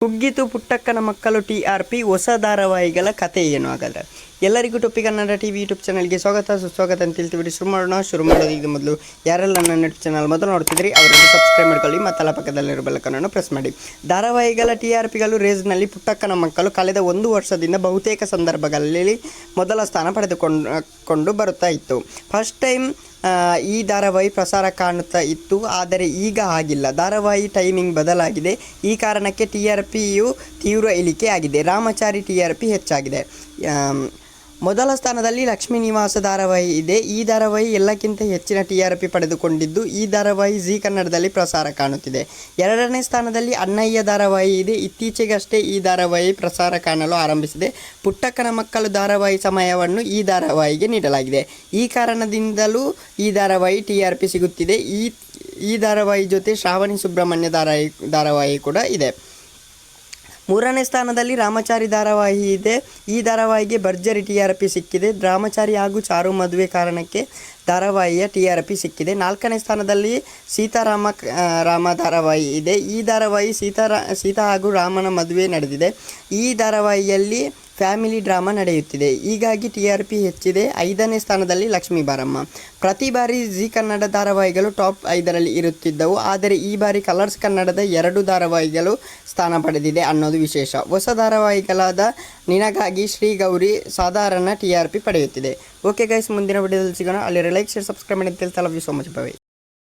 ಕುಗ್ಗಿತು ಪುಟ್ಟಕ್ಕನ ಮಕ್ಕಳು TRP ಹೊಸ ಧಾರಾವಾಹಿಗಳ ಕತೆ ಏನು ಹಾಗಾದರೆ ಎಲ್ಲರಿಗೂ ಟೊಪ್ಪಿ ಕನ್ನಡ ಟಿವಿ ಯೂಟ್ಯೂಬ್ ಚಾನಲ್ಗೆ ಸ್ವಾಗತ ಸುಸ್ವಾಗತ ಅಂತ ಹೇಳ್ತೀವಿ. ಶುರು ಮಾಡೋದು ಮೊದಲು ಯಾರೆಲ್ಲ ನನ್ನ ಯೂಟ್ಯೂಬ್ ಚಾನಲ್ ಮೊದಲು ನೋಡ್ತಿದ್ರಿ ಅವರಿಗೆ ಸಬ್ಸ್ಕ್ರೈಬ್ ಮಾಡ್ಕೊಳ್ಳಿ ಮತ್ತು ಪಕ್ಕದಲ್ಲಿರೋ ಬೆಲ್ಲಕನ್ನು ಪ್ರೆಸ್ ಮಾಡಿ. ಧಾರಾವಾಹಿಗಳ TRPಗಳು ರೇಸ್ನಲ್ಲಿ ಪುಟ್ಟಕ್ಕನ ಮಕ್ಕಳು ಕಳೆದ 1 ವರ್ಷದಿಂದ ಬಹುತೇಕ ಸಂದರ್ಭಗಳಲ್ಲಿ ಮೊದಲ ಸ್ಥಾನ ಪಡೆದುಕೊಂಡು ಬರುತ್ತಾ ಇತ್ತು. ಫಸ್ಟ್ ಟೈಮ್ ಈ ಧಾರಾವಾಹಿ ಪ್ರಸಾರ ಕಾಣುತ್ತಾ ಇತ್ತು, ಆದರೆ ಈಗ ಆಗಿಲ್ಲ. ಧಾರಾವಾಹಿ ಟೈಮಿಂಗ್ ಬದಲಾಗಿದೆ. ಈ ಕಾರಣಕ್ಕೆ TRPಯು ತೀವ್ರ ಇಳಿಕೆ ಆಗಿದೆ. ರಾಮಚಾರಿ TRP ಹೆಚ್ಚಾಗಿದೆ. ಮೊದಲ ಸ್ಥಾನದಲ್ಲಿ ಲಕ್ಷ್ಮೀ ನಿವಾಸ ಧಾರಾವಾಹಿ ಇದೆ. ಈ ಧಾರಾವಾಹಿ ಎಲ್ಲಕ್ಕಿಂತ ಹೆಚ್ಚಿನ TRP ಪಡೆದುಕೊಂಡಿದ್ದು, ಈ ಧಾರಾವಾಹಿ ಜಿ ಕನ್ನಡದಲ್ಲಿ ಪ್ರಸಾರ ಕಾಣುತ್ತಿದೆ. 2ನೇ ಸ್ಥಾನದಲ್ಲಿ ಅಣ್ಣಯ್ಯ ಧಾರಾವಾಹಿ ಇದೆ. ಇತ್ತೀಚೆಗಷ್ಟೇ ಈ ಧಾರಾವಾಹಿ ಪ್ರಸಾರ ಕಾಣಲು ಆರಂಭಿಸಿದೆ. ಪುಟ್ಟಕ್ಕನ ಮಕ್ಕಳು ಧಾರಾವಾಹಿ ಸಮಯವನ್ನು ಈ ಧಾರಾವಾಹಿಗೆ ನೀಡಲಾಗಿದೆ. ಈ ಕಾರಣದಿಂದಲೂ ಈ ಧಾರಾವಾಹಿ TRP ಸಿಗುತ್ತಿದೆ. ಈ ಧಾರಾವಾಹಿ ಜೊತೆ ಶ್ರಾವಣಿ ಸುಬ್ರಹ್ಮಣ್ಯ ಧಾರಾವಾಹಿ ಕೂಡ ಇದೆ. 3ನೇ ಸ್ಥಾನದಲ್ಲಿ ರಾಮಚಾರಿ ಧಾರಾವಾಹಿ ಇದೆ. ಈ ಧಾರಾವಾಹಿಗೆ ಭರ್ಜರಿ TRP ಸಿಕ್ಕಿದೆ. ರಾಮಚಾರಿ ಹಾಗೂ ಚಾರು ಮದುವೆ ಕಾರಣಕ್ಕೆ ಧಾರಾವಾಹಿಯ TRP ಸಿಕ್ಕಿದೆ. 4ನೇ ಸ್ಥಾನದಲ್ಲಿ ರಾಮ ಧಾರಾವಾಹಿ ಇದೆ. ಈ ಧಾರಾವಾಹಿ ಸೀತಾ ಹಾಗೂ ರಾಮನ ಮದುವೆ ನಡೆದಿದೆ. ಈ ಧಾರಾವಾಹಿಯಲ್ಲಿ ಫ್ಯಾಮಿಲಿ ಡ್ರಾಮಾ ನಡೆಯುತ್ತಿದೆ, ಹೀಗಾಗಿ TRP ಹೆಚ್ಚಿದೆ. 5ನೇ ಸ್ಥಾನದಲ್ಲಿ ಲಕ್ಷ್ಮೀ ಬಾರಮ್ಮ. ಪ್ರತಿ ಬಾರಿ ಜಿ ಕನ್ನಡ ಧಾರಾವಾಹಿಗಳು ಟಾಪ್ 5ರಲ್ಲಿ ಇರುತ್ತಿದ್ದವು, ಆದರೆ ಈ ಬಾರಿ ಕಲರ್ಸ್ ಕನ್ನಡದ 2 ಧಾರಾವಾಹಿಗಳು ಸ್ಥಾನ ಪಡೆದಿದೆ ಅನ್ನೋದು ವಿಶೇಷ. ಹೊಸ ಧಾರಾವಾಹಿಗಳಾದ ನಿನಗಾಗಿ, ಶ್ರೀಗೌರಿ ಸಾಧಾರಣ TRP ಪಡೆಯುತ್ತಿದೆ. ಓಕೆ ಗೈಸ್, ಮುಂದಿನ ವಿಡಿಯೋದಲ್ಲಿ ಸಿಗೋಣ. ಅಲ್ಲಿ ಲೈಕ್ ಶೇರ್ ಸಬ್ಸ್ಕ್ರೈಬ್ ಮಾಡಿ ಅಂತ ಹೇಳ್ತಾ love you so much. By.